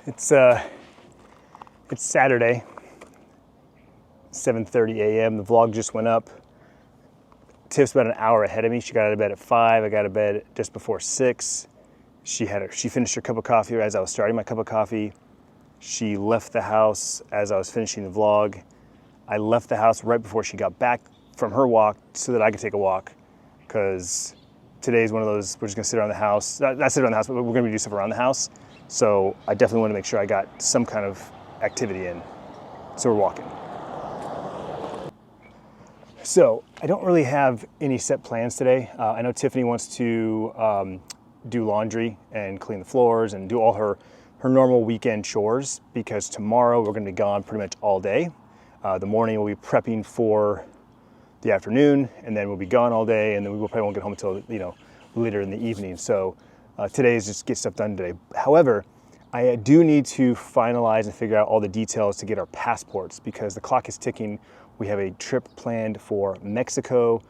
It's Saturday, 7:30 a.m. The vlog just went up. Tiff's about an hour ahead of me. She got out of bed at 5. I got out of bed just before 6. She finished her cup of coffee as I was starting my cup of coffee. She left the house as I was finishing the vlog. I left the house right before she got back from her walk so that I could take a walk, because today's one of those, we're just gonna sit around the house. Not sit around the house, but we're gonna do stuff around the house. So I definitely want to make sure I got some kind of activity in. So we're walking. So I don't really have any set plans today. I know Tiffany wants to do laundry and clean the floors and do all her normal weekend chores, because tomorrow we're gonna be gone pretty much all day. The morning we'll be prepping for the afternoon, and then we'll be gone all day, and then we probably won't get home until later in the evening. So today is just get stuff done today. However, I do need to finalize and figure out all the details to get our passports, because the clock is ticking. We have a trip planned for Mexico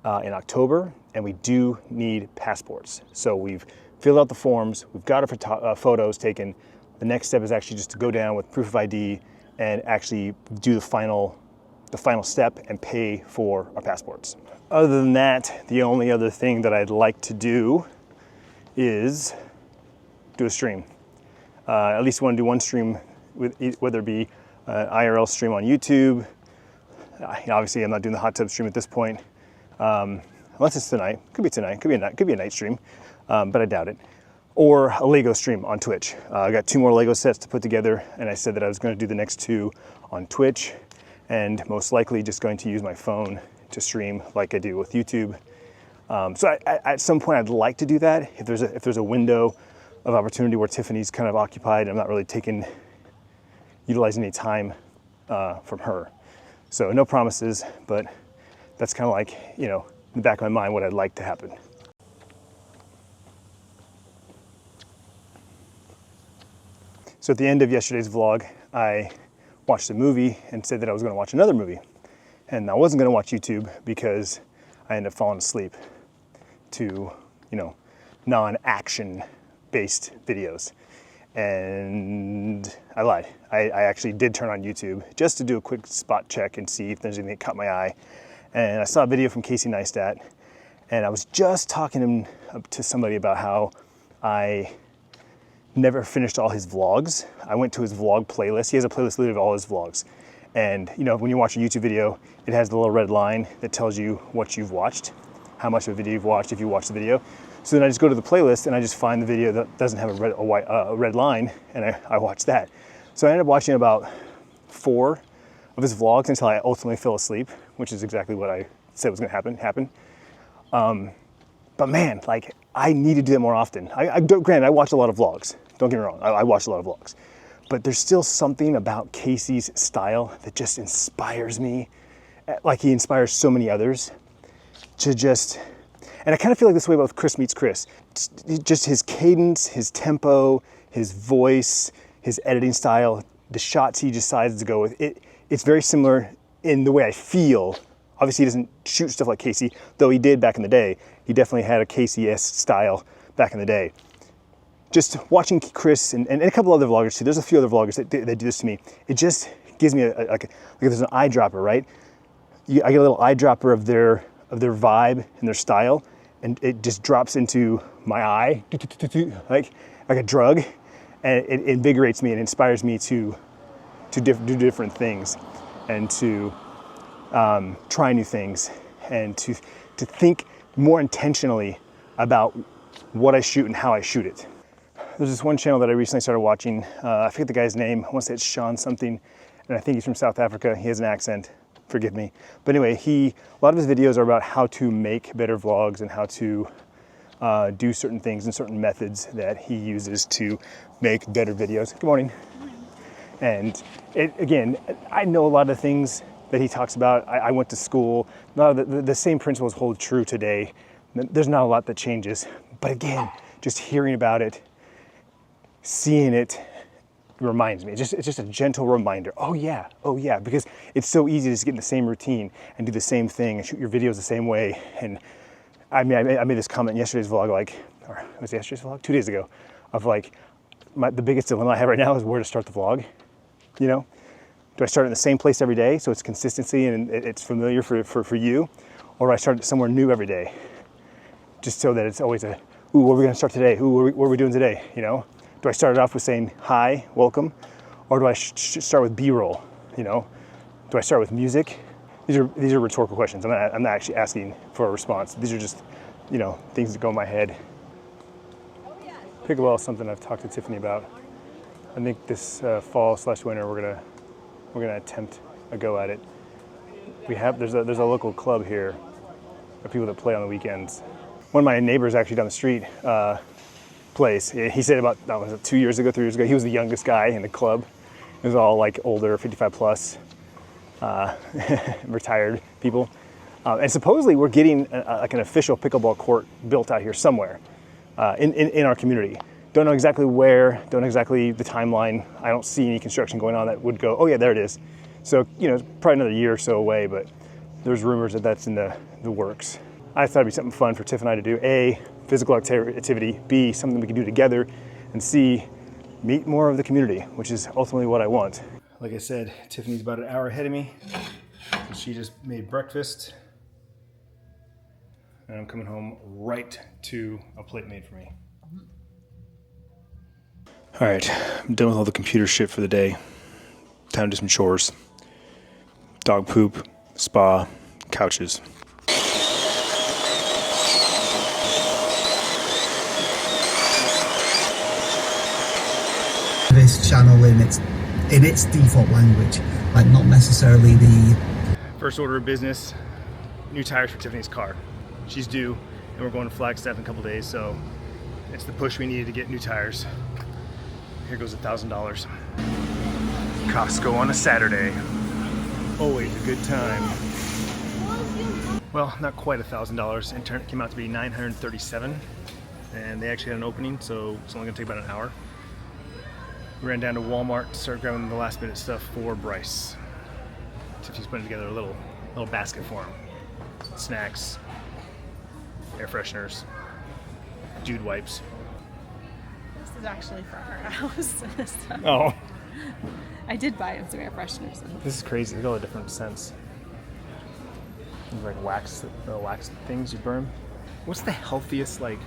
in October, and we do need passports. So we've filled out the forms, we've got our photos taken. The next step is actually just to go down with proof of ID and actually do the final step and pay for our passports. Other than that, the only other thing that I'd like to do is do a stream. At least want to do one stream, whether it be an IRL stream on YouTube. Obviously, I'm not doing the hot tub stream at this point, unless it's tonight. Could be tonight. Could be a night stream, but I doubt it. Or a Lego stream on Twitch. I got 2 more Lego sets to put together, and I said that I was going to do the next 2 on Twitch, and most likely just going to use my phone to stream like I do with YouTube. So at some point, I'd like to do that. If there's a window of opportunity where Tiffany's kind of occupied, I'm not really utilizing any time from her. So no promises, but that's kind of like, in the back of my mind what I'd like to happen. So at the end of yesterday's vlog, I watched a movie and said that I was going to watch another movie. And I wasn't going to watch YouTube because I ended up falling asleep to, non-action based videos. And I lied. I actually did turn on YouTube just to do a quick spot check and see if there's anything that caught my eye. And I saw a video from Casey Neistat, and I was just talking to somebody about how I never finished all his vlogs. I went to his vlog playlist. He has a playlist literally of all his vlogs. And when you watch a YouTube video, it has the little red line that tells you what you've watched, how much of a video you've watched if you watched the video. So then I just go to the playlist and I just find the video that doesn't have a red line, and I watch that. So I ended up watching about 4 of his vlogs until I ultimately fell asleep, which is exactly what I said was going to happen. But man, I need to do that more often. Granted, I watch a lot of vlogs. Don't get me wrong, I watch a lot of vlogs. But there's still something about Casey's style that just inspires me, like he inspires so many others to just... And I kind of feel like this way about Chris Meets Chris. Just his cadence, his tempo, his voice, his editing style, the shots he decides to go with. It's very similar in the way I feel. Obviously, he doesn't shoot stuff like Casey, though he did back in the day. He definitely had a Casey-esque style back in the day. Just watching Chris and a couple other vloggers too. There's a few other vloggers that do this to me. It just gives me like there's an eyedropper, right? I get a little eyedropper of their vibe and their style, and it just drops into my eye, like a drug, and it invigorates me and inspires me to do different things, and to try new things, and to think more intentionally about what I shoot and how I shoot it. There's this one channel that I recently started watching. I forget the guy's name. I want to say it's Sean something, and I think he's from South Africa. He has an accent. Forgive me. But anyway, a lot of his videos are about how to make better vlogs and how to do certain things and certain methods that he uses to make better videos. Good morning. And again, I know a lot of things that he talks about. I went to school. A lot of the same principles hold true today. There's not a lot that changes. But again, just hearing about it, seeing it, reminds me. It's just a gentle reminder. Oh yeah, because it's so easy to just get in the same routine and do the same thing and shoot your videos the same way. And I made this comment in yesterday's vlog, or was it yesterday's vlog? 2 days ago. of like, the biggest dilemma I have right now is where to start the vlog, you know? Do I start in the same place every day so it's consistency and it's familiar for you? Or do I start somewhere new every day? Just so that it's always a, ooh, what are we gonna start today? Ooh, what are we doing today, you know? Do I start it off with saying, hi, welcome? Or do I start with B-roll, you know? Do I start with music? These are rhetorical questions. I'm not actually asking for a response. These are just, you know, things that go in my head. Pickleball is something I've talked to Tiffany about. I think this fall/winter we're gonna attempt a go at it. There's a local club here of people that play on the weekends. One of my neighbors actually down the street plays. He said about, was it 2 years ago, 3 years ago, he was the youngest guy in the club. It was all like older, 55 plus, retired people. And supposedly we're getting like an official pickleball court built out here somewhere in our community. Don't know exactly where, don't know exactly the timeline. I don't see any construction going on that would go, oh yeah, there it is. So, you know, it's probably another year or so away, but there's rumors that that's in the works. I thought it'd be something fun for Tiff and I to do. A, physical activity. B, something we can do together. And C, meet more of the community, which is ultimately what I want. Like I said, Tiffany's about an hour ahead of me. So she just made breakfast. And I'm coming home right to a plate made for me. All right, I'm done with all the computer shit for the day. Time to do some chores. Dog poop, spa, couches. This channel in its default language, like not necessarily the... First order of business, new tires for Tiffany's car. She's due, and we're going to Flagstaff in a couple days, so it's the push we needed to get new tires. Here goes $1,000. Costco on a Saturday. Always a good time. Well, not quite $1,000. It came out to be $937, and they actually had an opening, so it's only gonna take about an hour. We ran down to Walmart to start grabbing the last minute stuff for Bryce. Tiffany's putting together a little basket for him. Snacks, air fresheners, dude wipes. This is actually for our house. So Oh. I did buy him some air fresheners. This is crazy. Look at all the different scents. Like wax things you burn. What's the healthiest like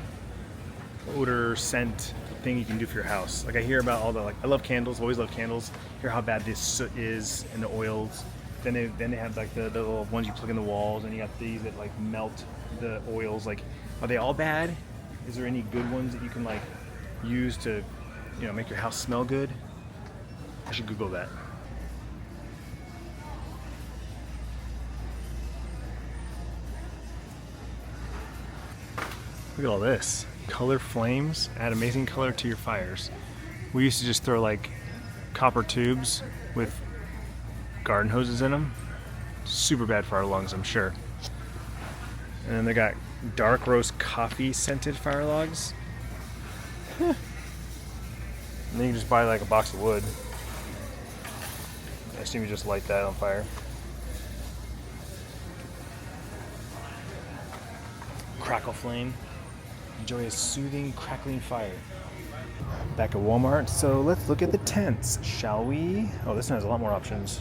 odor scent thing you can do for your house? Like I hear about all the I love candles. Always love candles. Hear how bad this soot is and the oils. Then they have like the little ones you plug in the walls, and you got these that like melt the oils. Like, are they all bad? Is there any good ones that you can like use to, you know, make your house smell good? I should Google that. Look at all this. Color flames, add amazing color to your fires. We used to just throw like copper tubes with garden hoses in them. Super bad for our lungs, I'm sure. And then they got dark roast coffee scented fire logs. And then you can just buy like a box of wood. I assume you just light that on fire. Crackle flame. Enjoy a soothing, crackling fire. Back at Walmart, so let's look at the tents, shall we? Oh, this one has a lot more options.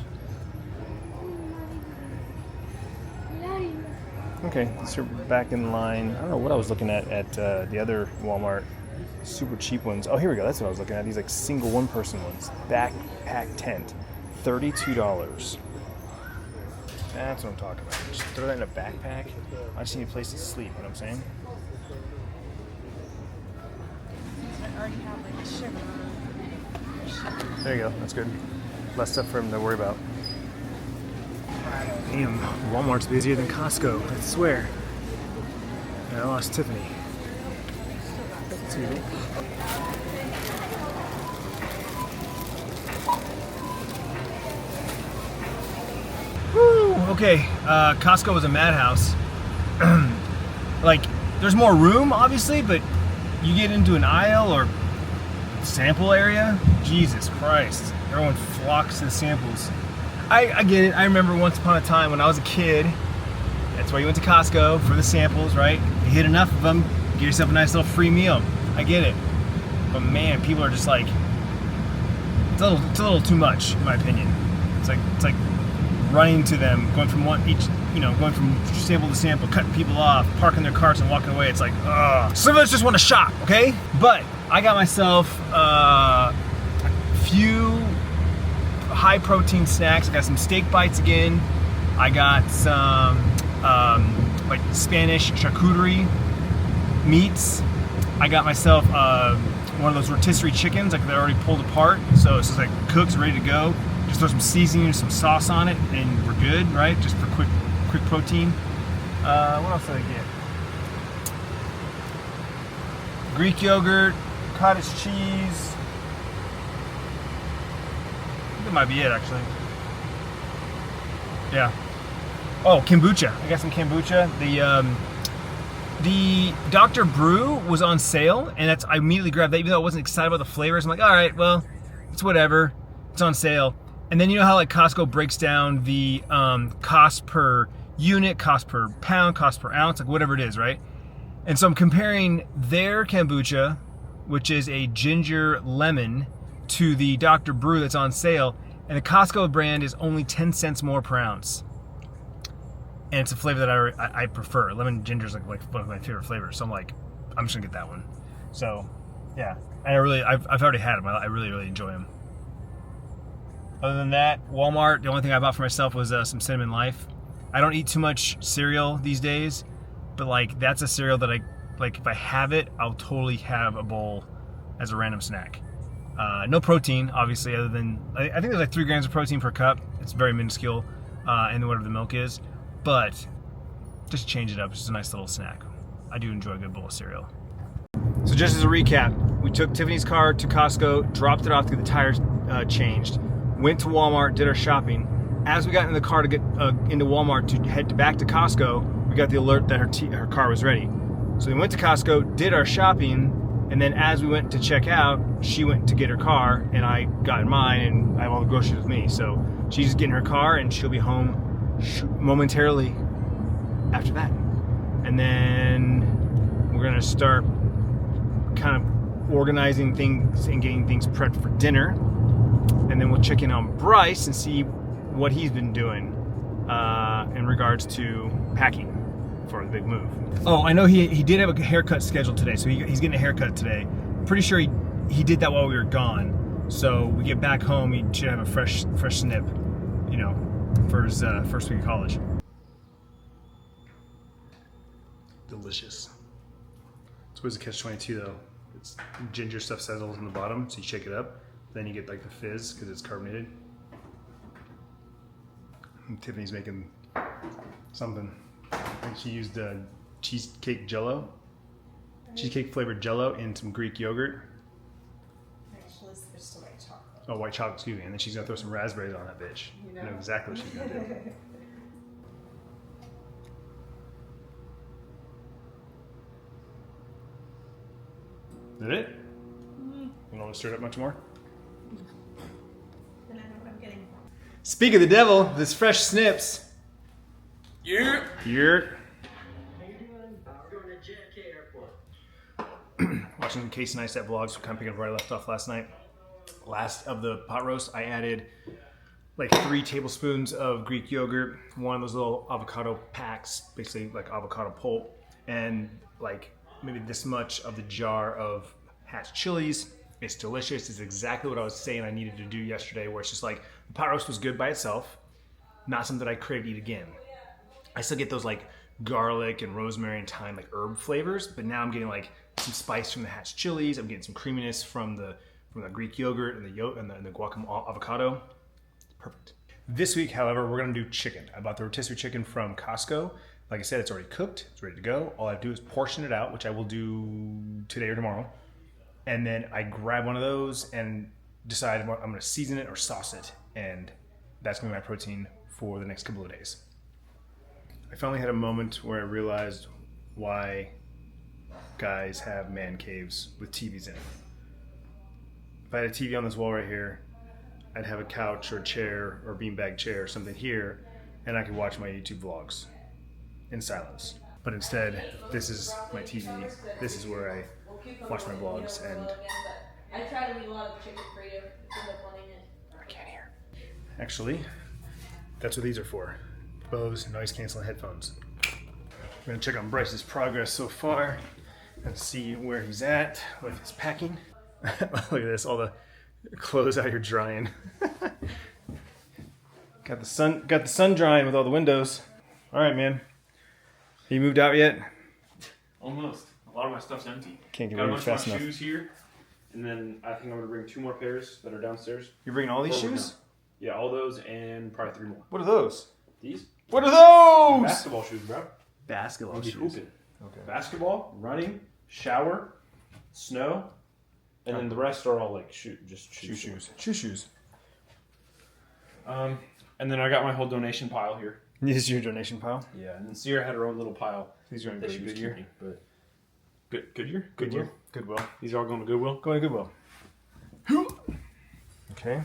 Okay, so we're back in line. I don't know what I was looking at the other Walmart. Super cheap ones. Oh, here we go. That's what I was looking at. These like single one-person ones. Backpack tent. $32. That's what I'm talking about. Just throw that in a backpack. I just need a place to sleep, you know what I'm saying? I already have like a shiver. There you go. That's good. Less stuff for him to worry about. Damn, Walmart's busier than Costco, I swear. And I lost Tiffany. TV. Woo! Okay, Costco was a madhouse. Like, there's more room, obviously, but you get into an aisle or sample area, Jesus Christ. Everyone flocks to the samples. I get it. I remember once upon a time when I was a kid, that's why you went to Costco, for the samples, right? You hit enough of them, get yourself a nice little free meal. I get it. But man, people are just like, it's a little too much, in my opinion. It's like running to them, going from going from sample to sample, cutting people off, parking their carts and walking away. It's like, ugh. Some of us just want to shop, okay? But I got myself a few high protein snacks. I got some steak bites again. I got some like Spanish charcuterie meats. I got myself one of those rotisserie chickens, like they're already pulled apart, so it's just like cooked, ready to go. Just throw some seasoning, some sauce on it, and we're good, right? Just for quick protein. What else did I get? Greek yogurt, cottage cheese. I think that might be it, actually. Yeah. Oh, kombucha. I got some kombucha. The Dr. Brew was on sale, and I immediately grabbed that, even though I wasn't excited about the flavors. I'm like, all right, well, it's whatever. It's on sale. And then you know how like Costco breaks down the cost per unit, cost per pound, cost per ounce, like whatever it is, right? And so I'm comparing their kombucha, which is a ginger lemon, to the Dr. Brew that's on sale, and the Costco brand is only 10 cents more per ounce. And it's a flavor that I prefer. Lemon ginger is like one of my favorite flavors. So I'm like, I'm just gonna get that one. So yeah, and I've already had them. I really enjoy them. Other than that, Walmart, the only thing I bought for myself was some Cinnamon Life. I don't eat too much cereal these days, but like that's a cereal that if I have it, I'll totally have a bowl as a random snack. No protein, obviously, other than I think there's like 3 grams of protein per cup. It's very minuscule, and whatever the milk is. But just change it up. It's just a nice little snack. I do enjoy a good bowl of cereal. So just as a recap, we took Tiffany's car to Costco, dropped it off to get the tires changed, went to Walmart, did our shopping. As we got in the car to get into Walmart to head back to Costco, we got the alert that her car was ready. So we went to Costco, did our shopping, and then as we went to check out, she went to get her car, and I got in mine, and I have all the groceries with me. So she's just getting her car, and she'll be home momentarily after that. And then we're gonna start kind of organizing things and getting things prepped for dinner. And then we'll check in on Bryce and see what he's been doing in regards to packing for the big move. Oh, I know he did have a haircut scheduled today, so he's getting a haircut today. Pretty sure he did that while we were gone. So we get back home, he should have a fresh snip, you know, for his first week of college. Delicious. It's always a catch-22 though. It's ginger stuff settles in the bottom, so you shake it up. Then you get like the fizz because it's carbonated. And Tiffany's making something. I think she used cheesecake flavored Jello and some Greek yogurt. Actually, it's just a white chocolate. Oh, white chocolate, excuse me. And then she's gonna throw some raspberries on that bitch. You know exactly what she's gonna do. Did it? You want to stir it up much more? Then I know what I'm getting. Speak of the devil, this fresh snips. Yeah. Watching Casey Neistat vlogs, kind of picking up where I left off last night. Last of the pot roast, I added like 3 tablespoons of Greek yogurt, one of those little avocado packs, basically like avocado pulp, and like maybe this much of the jar of Hatch chilies. It's delicious. It's exactly what I was saying I needed to do yesterday, where it's just like the pot roast was good by itself, not something that I crave to eat again. I still get those like garlic and rosemary and thyme like herb flavors, but now I'm getting like some spice from the Hatch chilies. I'm getting some creaminess from the Greek yogurt and the guacamole avocado. Perfect. This week, however, we're gonna do chicken. I bought the rotisserie chicken from Costco. Like I said, it's already cooked. It's ready to go. All I have to do is portion it out, which I will do today or tomorrow. And then I grab one of those and decide I'm gonna season it or sauce it. And that's gonna be my protein for the next couple of days. I finally had a moment where I realized why guys have man caves with TVs in it. If I had a TV on this wall right here, I'd have a couch or a chair or beanbag chair or something here, and I could watch my YouTube vlogs in silence. But instead, this is my TV. This is where I watch my vlogs, and I try to leave a lot of the chicken for you if you end up wanting it. I can't hear. Actually, that's what these are for. Bose noise canceling headphones. We're gonna check on Bryce's progress so far and see where he's at with his packing. Look at this, all the clothes out here drying. Got the sun drying with all the windows. All right, man. Have you moved out yet? Almost. A lot of my stuff's empty. Can't get Got a rid bunch of of fast my enough. shoes here, and then I think I'm gonna bring 2 more pairs that are downstairs. You're bringing all these Or we're shoes? done. Yeah, all those and probably 3 more. What are those? These What are those? basketball shoes, bro. Basketball I'll be shoes. hooping. Okay. Basketball, running, shower, snow, and then the rest are all like shoes. Shoes. And then I got my whole donation pile here. This is your donation pile? Yeah, and then Sierra had her own little pile. These are in that she was Goodyear. keeping, but Goodyear? Goodwill. These are all going to Goodwill. Going to Goodwill. Okay.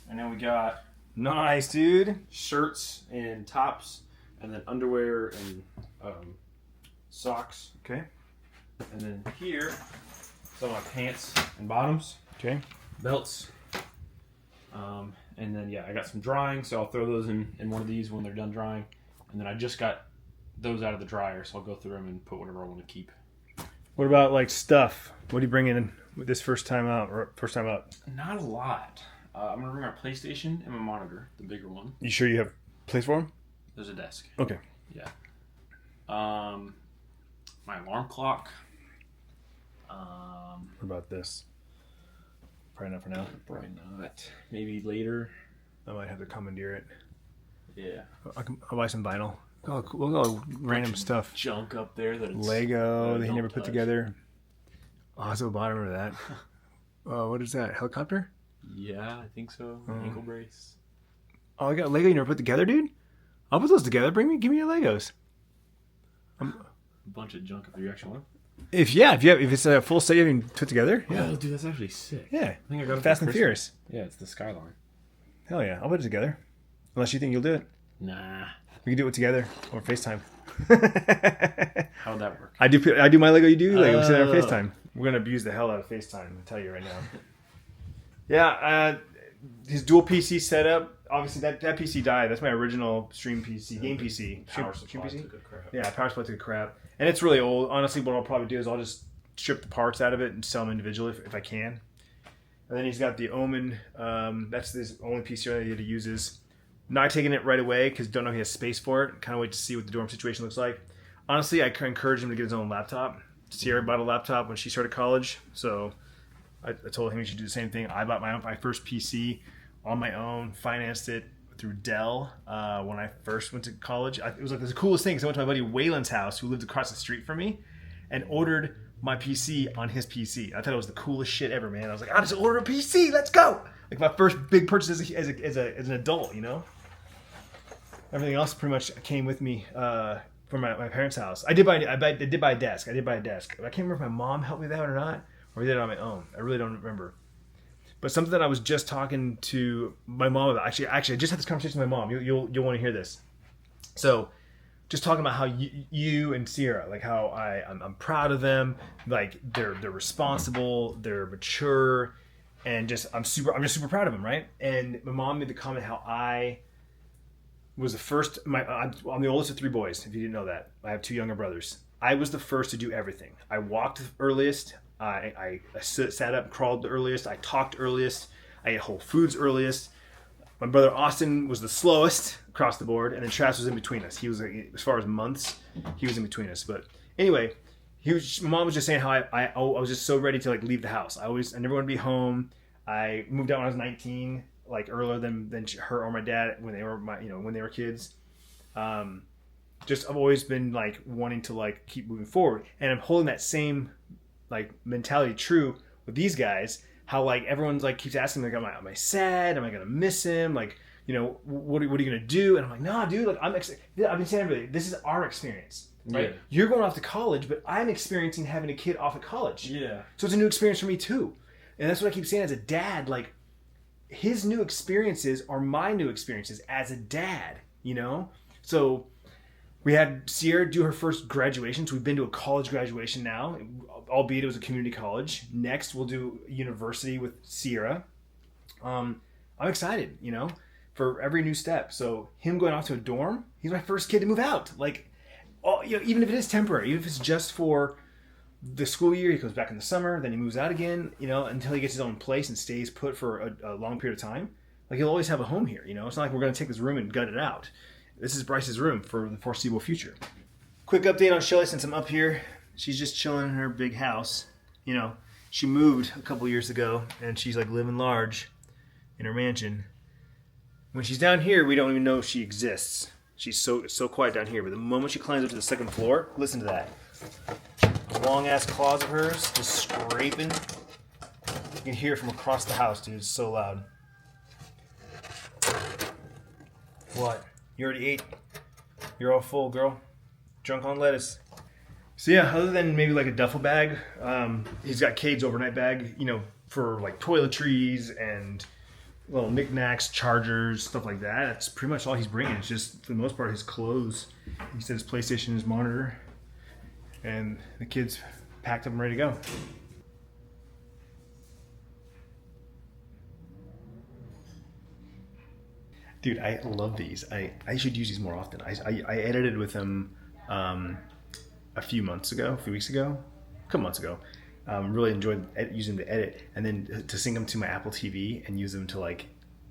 And then we got Nice, dude. shirts and tops, and then underwear and socks. Okay. And then here, some of my pants and bottoms, Okay. belts. And then, yeah, I got some drying, so I'll throw those in one of these when they're done drying. And then I just got those out of the dryer, so I'll go through them and put whatever I want to keep. What about like stuff? What are you bringing in with this first time out? Not a lot. I'm going to bring my PlayStation and my monitor, the bigger one. You sure you have place for them? There's a desk. Okay. Yeah. My alarm clock. What about this? Probably not for now. Probably not. Maybe later. I might have to commandeer it. Yeah. I'll buy some vinyl. Oh, cool. Look at all random stuff. Junk up there that it's, Lego that he don't never put touch. together. Oh, so bottom of that. What is that? Helicopter? Yeah, I think so. Ankle brace. Oh, I got Lego you never put together, dude. I'll put those together. Give me your Legos. A bunch of junk up there. You actually want? If it's a full set you haven't put together. Yeah. Oh, dude, that's actually sick. Yeah. I think I got it Fast for and Christmas. Furious. Yeah, it's the Skyline. Hell yeah. I'll put it together. Unless you think you'll do it. Nah. We can do it together or FaceTime. How would that work? I do my Lego, you do Lego. We sit on FaceTime. We're gonna abuse the hell out of FaceTime. I'm gonna tell you right now. Yeah, his dual PC setup. Obviously, that PC died. That's my original stream PC, game PC. Power Stream supply PC. took a crap. Yeah, power supply took a crap, and it's really old. Honestly, what I'll probably do is I'll just strip the parts out of it and sell them individually if I can. And then he's got the Omen. That's his only PC that he uses. Not taking it right away because don't know if he has space for it. Kind of wait to see what the dorm situation looks like. Honestly, I encourage him to get his own laptop. Sierra bought a laptop when she started college, so I told him he should do the same thing. I bought my first PC on my own, financed it through Dell when I first went to college. It was like the coolest thing because I went to my buddy Waylon's house, who lived across the street from me, and ordered my PC on his PC. I thought it was the coolest shit ever, man. I was like, I just ordered a PC, let's go! Like my first big purchase as an adult, you know. Everything else pretty much came with me from my parents' house. I did buy a desk. I can't remember if my mom helped me with that or not, or I did it on my own. I really don't remember. But something that I was just talking to my mom about. Actually, I just had this conversation with my mom. You'll want to hear this. So, just talking about how you and Sierra, like how I'm proud of them. Like they're responsible, they're mature, and I'm just super proud of them, right? And my mom made the comment how I was the first. I'm the oldest of 3 boys. If you didn't know that, I have 2 younger brothers. I was the first to do everything. I walked earliest. I sat up, crawled the earliest. I talked earliest. I ate Whole Foods earliest. My brother Austin was the slowest across the board, and then Travis was in between us. He was, as far as months, he was in between us. But anyway, my mom was just saying how I was just so ready to like leave the house. I never wanted to be home. I moved out when I was 19, like earlier than her or my dad when they were kids. I've always been like wanting to like keep moving forward, and I'm holding that same like mentality true with these guys. How like everyone's like keeps asking me, like, am I sad? Am I gonna miss him? Like, what are you gonna do? And I'm like, nah, dude. Like I've been saying everybody, this is our experience, right? Yeah. You're going off to college, but I'm experiencing having a kid off at college. Yeah. So it's a new experience for me too, and that's what I keep saying as a dad. Like his new experiences are my new experiences as a dad. So We had Sierra do her first graduation. So we've been to a college graduation now, albeit it was a community college. Next, we'll do university with Sierra. I'm excited, you know, for every new step. So him going off to a dorm, he's my first kid to move out. Like, you know, even if it is temporary, even if it's just for the school year, he goes back in the summer, then he moves out again, you know, until he gets his own place and stays put for a long period of time. Like, he'll always have a home here, you know. It's not like we're going to take this room and gut it out. This is Bryce's room for the foreseeable future. Quick update on Shelly since I'm up here. She's just chilling in her big house. You know, she moved a couple years ago, and she's like living large in her mansion. When she's down here, we don't even know she exists. She's so quiet down here, but the moment she climbs up to the second floor, listen to that. Long ass claws of hers just scraping. You can hear it from across the house, dude. It's so loud. What? You already ate? You're all full, girl. Drunk on lettuce. So yeah, other than maybe like a duffel bag, he's got Cade's overnight bag, you know, for like toiletries and little knickknacks, chargers, stuff like that. That's pretty much all he's bringing. It's just, for the most part, his clothes. He said his PlayStation, his monitor, and the kids packed up and ready to go. Dude, I love these. I should use these more often. I edited with them a few weeks ago, a couple months ago. Really enjoyed using them to edit, and then to sync them to my Apple TV and use them to like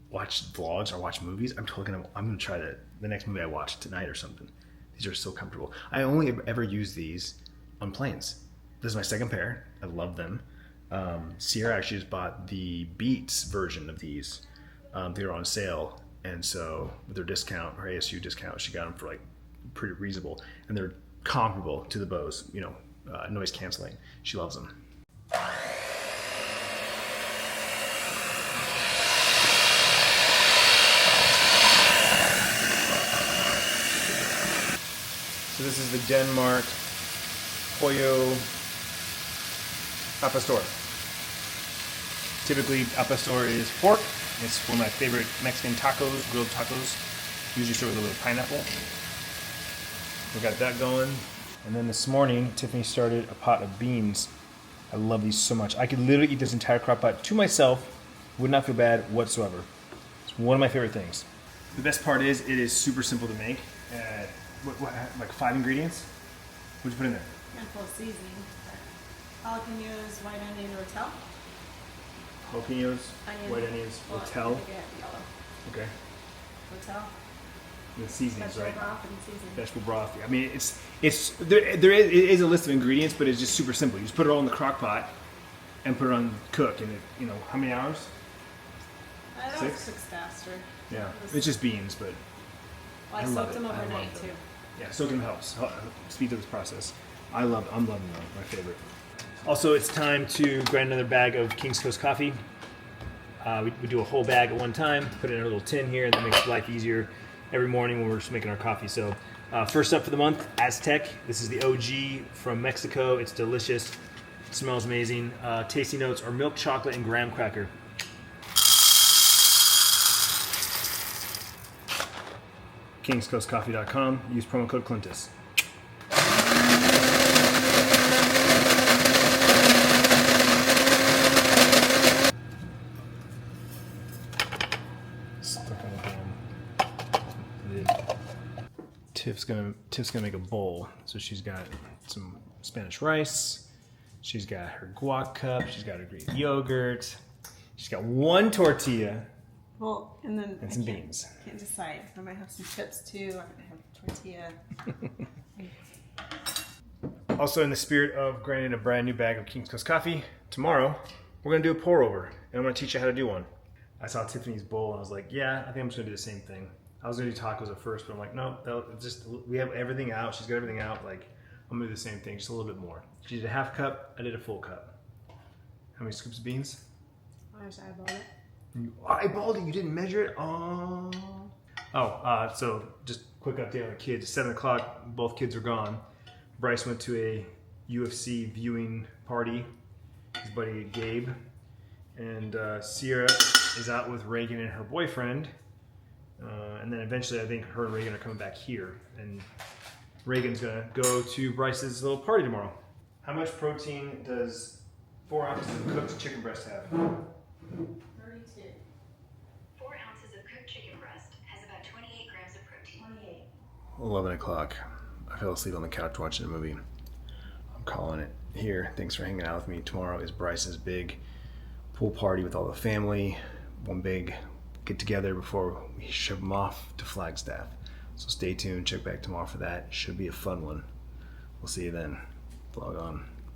watch vlogs or watch movies. I'm gonna try that the next movie I watch tonight or something. These are so comfortable. I only ever use these on planes. This is my second pair. I love them. Sierra actually just bought the Beats version of these. They were on sale. And so with their discount, her ASU discount, she got them for like pretty reasonable. And they're comparable to the Bose, you know, noise canceling. She loves them. So this is the Denmark Pollo al pastor. Typically, al pastor is pork. It's one of my favorite Mexican tacos, grilled tacos. Usually served with a little pineapple. We got that going. And then this morning, Tiffany started a pot of beans. I love these so much. I could literally eat this entire crock pot to myself. Would not feel bad whatsoever. It's one of my favorite things. The best part is, it is super simple to make. Like 5 ingredients? What'd you put in there? Handful of seasoning. Jalapenos, white onion, rotel. Jalapenos, Onion. white onions, Well, rotel. I think I have yellow. Okay. Rotel. The seasonings, Vegetable right? broth and seasoning. Vegetable broth. I mean, it is a list of ingredients, but it's just super simple. You just put it all in the crock pot and put it on cook, and it, you know, how many hours? I don't 6? 6 faster. Yeah, it's just beans, but Well, I I love soaked it. them I love overnight them. too. yeah, soaking helps speed to this process. I'm loving them. My favorite. Also, it's time to grind another bag of King's Coast coffee. We do a whole bag at one time, put it in a little tin here, and that makes life easier every morning when we're just making our coffee. So first up for the month, Aztec. This is the OG from Mexico. It's delicious. It smells amazing. Tasty notes are milk chocolate and graham cracker. KingsCoastCoffee.com. Use promo code Clintus. Tiff's gonna make a bowl. So she's got some Spanish rice. She's got her guac cup. She's got her Greek yogurt. She's got one tortilla Well, and then and some beans. Can't decide. I might have some chips too. I might have tortilla. Also, in the spirit of grinding a brand new bag of King's Coast coffee, tomorrow we're gonna do a pour over, and I'm gonna teach you how to do one. I saw Tiffany's bowl, and I was like, yeah, I think I'm just gonna do the same thing. I was gonna do tacos at first, but I'm like, no, we have everything out. She's got everything out. Like, I'm gonna do the same thing, just a little bit more. She did a half cup. I did a full cup. How many scoops of beans? I just eyeballed it. You eyeballed it. You didn't measure it. So just quick update on the kids. It's 7 o'clock. Both kids are gone. Bryce went to a UFC viewing party. His buddy Gabe, and Sierra is out with Reagan and her boyfriend. And then eventually, I think her and Reagan are coming back here, and Reagan's gonna go to Bryce's little party tomorrow. How much protein does 4 ounces of cooked chicken breast have? 32. 4 ounces of cooked chicken breast has about 28 grams of protein. 28. 11 o'clock. I fell asleep on the couch watching a movie. I'm calling it here. Thanks for hanging out with me. Tomorrow is Bryce's big pool party with all the family. One big get together before we ship him off to Flagstaff. So stay tuned. Check back tomorrow for that. Should be a fun one. We'll see you then. Vlog on.